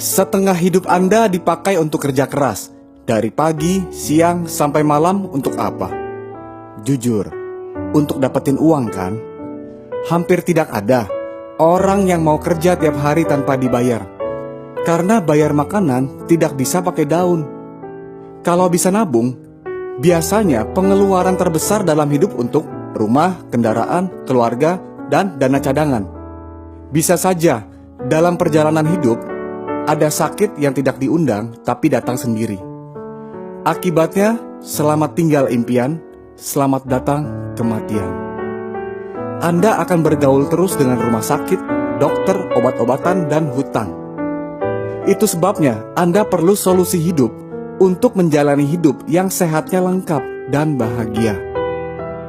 Setengah hidup Anda dipakai untuk kerja keras. Dari pagi, siang, sampai malam untuk apa? Jujur, untuk dapetin uang kan? Hampir tidak ada orang yang mau kerja tiap hari tanpa dibayar. Karena bayar makanan tidak bisa pakai daun. Kalau bisa nabung, biasanya pengeluaran terbesar dalam hidup untuk rumah, kendaraan, keluarga, dan dana cadangan. Bisa saja dalam perjalanan hidup ada sakit yang tidak diundang tapi datang sendiri. Akibatnya, selamat tinggal impian, selamat datang kematian. Anda akan bergaul terus dengan rumah sakit, dokter, obat-obatan, dan hutang. Itu sebabnya Anda perlu solusi hidup untuk menjalani hidup yang sehatnya lengkap dan bahagia.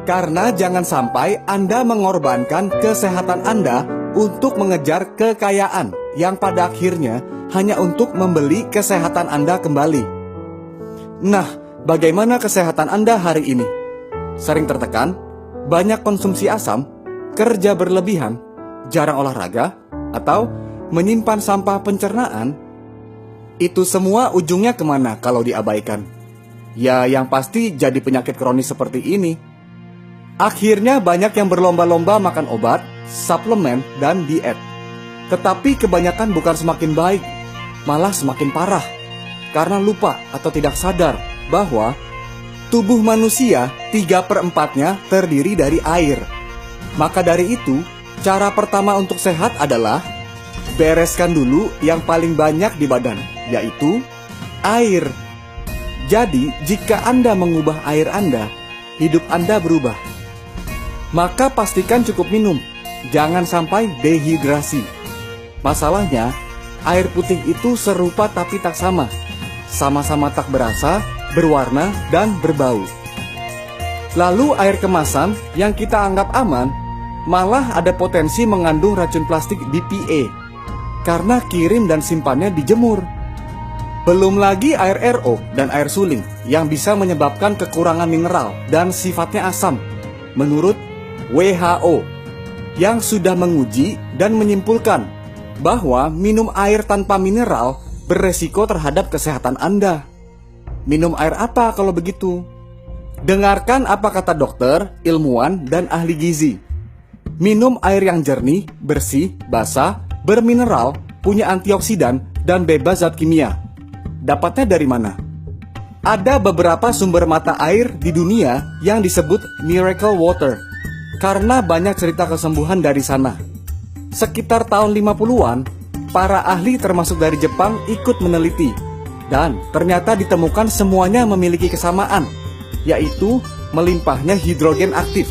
Karena jangan sampai Anda mengorbankan kesehatan Anda untuk mengejar kekayaan yang pada akhirnya hanya untuk membeli kesehatan Anda kembali. Nah, bagaimana kesehatan Anda hari ini? Sering tertekan, banyak konsumsi asam, kerja berlebihan, jarang olahraga, atau menyimpan sampah pencernaan? Itu semua ujungnya kemana kalau diabaikan? Ya, yang pasti jadi penyakit kronis seperti ini. Akhirnya banyak yang berlomba-lomba makan obat, suplemen, dan diet. Tetapi kebanyakan bukan semakin baik, malah semakin parah. Karena lupa atau tidak sadar bahwa tubuh manusia 3/4-nya terdiri dari air. Maka dari itu, cara pertama untuk sehat adalah bereskan dulu yang paling banyak di badan, yaitu air. Jadi, jika Anda mengubah air Anda, hidup Anda berubah. Maka pastikan cukup minum, jangan sampai dehidrasi. Masalahnya, air putih itu serupa tapi tak sama. Sama-sama tak berasa, berwarna, dan berbau. Lalu air kemasan yang kita anggap aman, malah ada potensi mengandung racun plastik BPA. Karena kirim dan simpannya dijemur. Belum lagi air RO dan air suling yang bisa menyebabkan kekurangan mineral dan sifatnya asam. Menurut WHO, yang sudah menguji dan menyimpulkan bahwa minum air tanpa mineral beresiko terhadap kesehatan Anda. Minum air apa kalau begitu? Dengarkan apa kata dokter, ilmuwan, dan ahli gizi. Minum air yang jernih, bersih, basah, bermineral, punya antioksidan, dan bebas zat kimia. Dapatnya dari mana? Ada beberapa sumber mata air di dunia yang disebut miracle water, karena banyak cerita kesembuhan dari sana. Sekitar tahun 50-an, para ahli termasuk dari Jepang ikut meneliti, dan ternyata ditemukan semuanya memiliki kesamaan, yaitu melimpahnya hidrogen aktif,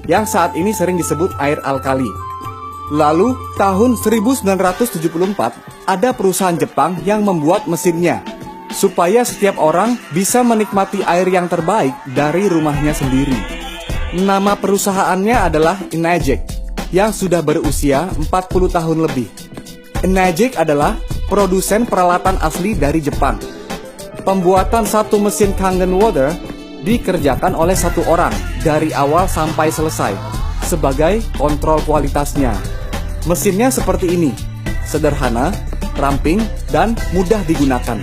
yang saat ini sering disebut air alkali. Lalu, tahun 1974, ada perusahaan Jepang yang membuat mesinnya, supaya setiap orang bisa menikmati air yang terbaik dari rumahnya sendiri. Nama perusahaannya adalah Enagic, yang sudah berusia 40 tahun lebih. Enagic adalah produsen peralatan asli dari Jepang. Pembuatan satu mesin Kangen Water dikerjakan oleh satu orang dari awal sampai selesai sebagai kontrol kualitasnya. Mesinnya seperti ini, sederhana, ramping, dan mudah digunakan.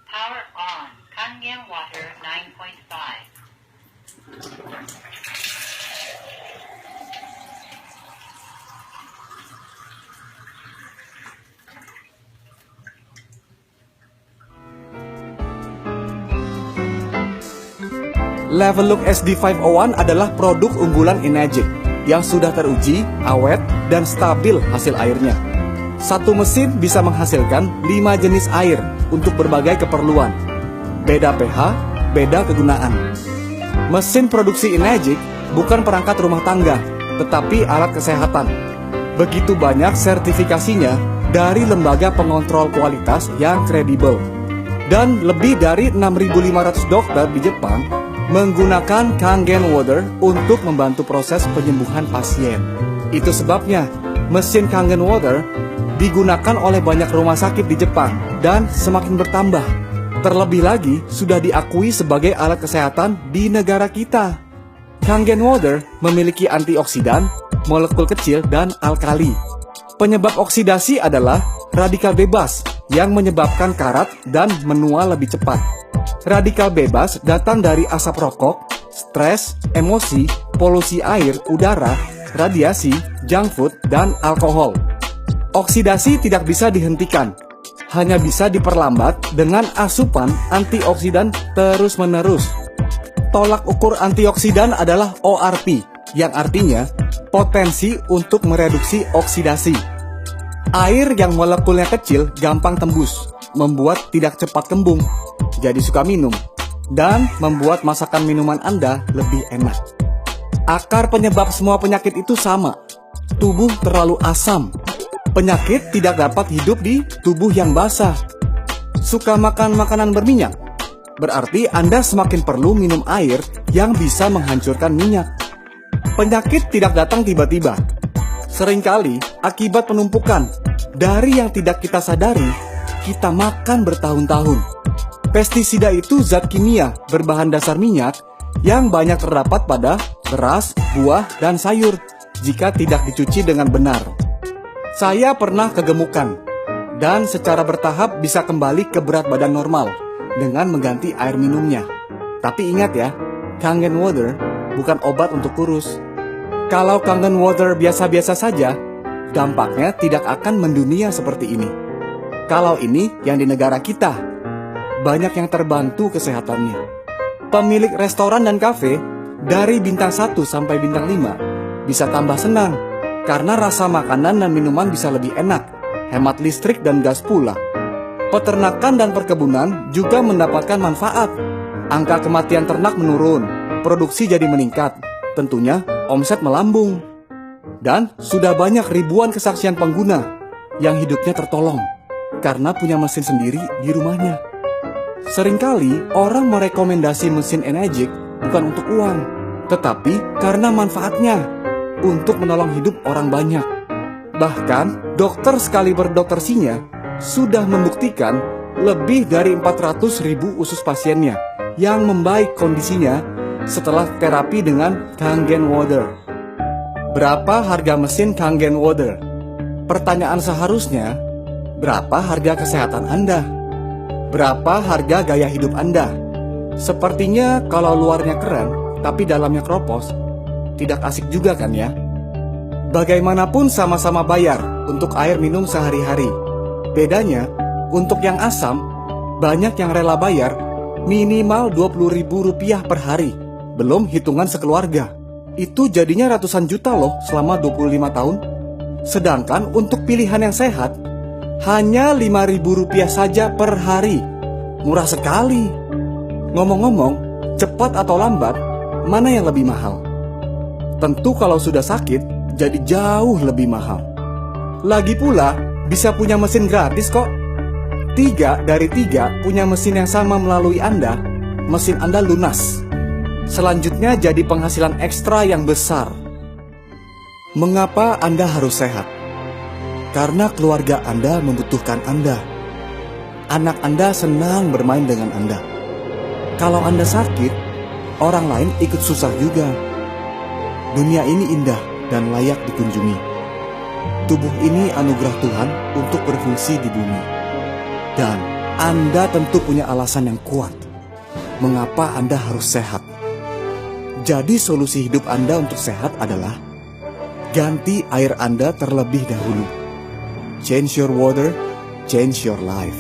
Power on. Kangen Water 9.5. Level Look SD501 adalah produk unggulan Enagic yang sudah teruji, awet, dan stabil hasil airnya. Satu mesin bisa menghasilkan 5 jenis air untuk berbagai keperluan. Beda pH, beda kegunaan. Mesin produksi Enagic bukan perangkat rumah tangga, tetapi alat kesehatan. Begitu banyak sertifikasinya dari lembaga pengontrol kualitas yang kredibel. Dan lebih dari 6.500 dokter di Jepang menggunakan Kangen Water untuk membantu proses penyembuhan pasien. Itu sebabnya mesin Kangen Water digunakan oleh banyak rumah sakit di Jepang dan semakin bertambah. Terlebih lagi sudah diakui sebagai alat kesehatan di negara kita. Kangen water memiliki antioksidan, molekul kecil, dan alkali. Penyebab oksidasi adalah radikal bebas yang menyebabkan karat dan menua lebih cepat. Radikal bebas datang dari asap rokok, stres, emosi, polusi air, udara, radiasi, junk food, dan alkohol. Oksidasi tidak bisa dihentikan, hanya bisa diperlambat dengan asupan antioksidan terus-menerus. Tolak ukur antioksidan adalah ORP, yang artinya potensi untuk mereduksi oksidasi. Air yang molekulnya kecil gampang tembus, membuat tidak cepat kembung, jadi suka minum, dan membuat masakan minuman Anda lebih enak. Akar penyebab semua penyakit itu sama, tubuh terlalu asam. Penyakit tidak dapat hidup di tubuh yang basah. Suka makan makanan berminyak? Berarti Anda semakin perlu minum air yang bisa menghancurkan minyak. Penyakit tidak datang tiba-tiba. Seringkali akibat penumpukan dari yang tidak kita sadari, kita makan bertahun-tahun. Pestisida itu zat kimia berbahan dasar minyak yang banyak terdapat pada beras, buah, dan sayur jika tidak dicuci dengan benar. Saya pernah kegemukan dan secara bertahap bisa kembali ke berat badan normal dengan mengganti air minumnya. Tapi ingat ya, Kangen water bukan obat untuk kurus. Kalau Kangen water biasa-biasa saja, dampaknya tidak akan mendunia seperti ini. Kalau ini yang di negara kita, banyak yang terbantu kesehatannya. Pemilik restoran dan kafe dari bintang 1 sampai bintang 5 bisa tambah senang karena rasa makanan dan minuman bisa lebih enak, hemat listrik dan gas pula. Peternakan dan perkebunan juga mendapatkan manfaat. Angka kematian ternak menurun, produksi jadi meningkat, tentunya omset melambung. Dan sudah banyak ribuan kesaksian pengguna yang hidupnya tertolong karena punya mesin sendiri di rumahnya. Seringkali orang merekomendasi mesin Enegic bukan untuk uang, tetapi karena manfaatnya untuk menolong hidup orang banyak. Bahkan, dokter sekaliber Dr. Sinya sudah membuktikan lebih dari 400.000 usus pasiennya yang membaik kondisinya setelah terapi dengan Kangen water. Berapa harga mesin Kangen water? Pertanyaan seharusnya, berapa harga kesehatan Anda? Berapa harga gaya hidup Anda? Sepertinya kalau luarnya keren, tapi dalamnya kropos, tidak asik juga kan ya? Bagaimanapun sama-sama bayar untuk air minum sehari-hari. Bedanya, untuk yang asam, banyak yang rela bayar minimal Rp20.000 per hari. Belum hitungan sekeluarga. Itu jadinya ratusan juta loh selama 25 tahun. Sedangkan untuk pilihan yang sehat, hanya Rp5.000 saja per hari. Murah sekali. Ngomong-ngomong, cepat atau lambat, mana yang lebih mahal? Tentu kalau sudah sakit, jadi jauh lebih mahal. Lagi pula, bisa punya mesin gratis kok. 3 dari 3 punya mesin yang sama melalui Anda, mesin Anda lunas. Selanjutnya jadi penghasilan ekstra yang besar. Mengapa Anda harus sehat? Karena keluarga Anda membutuhkan Anda. Anak Anda senang bermain dengan Anda. Kalau Anda sakit, orang lain ikut susah juga. Dunia ini indah dan layak dikunjungi. Tubuh ini anugerah Tuhan untuk berfungsi di bumi. Dan Anda tentu punya alasan yang kuat mengapa Anda harus sehat. Jadi solusi hidup Anda untuk sehat adalah ganti air Anda terlebih dahulu. Change your water, change your life.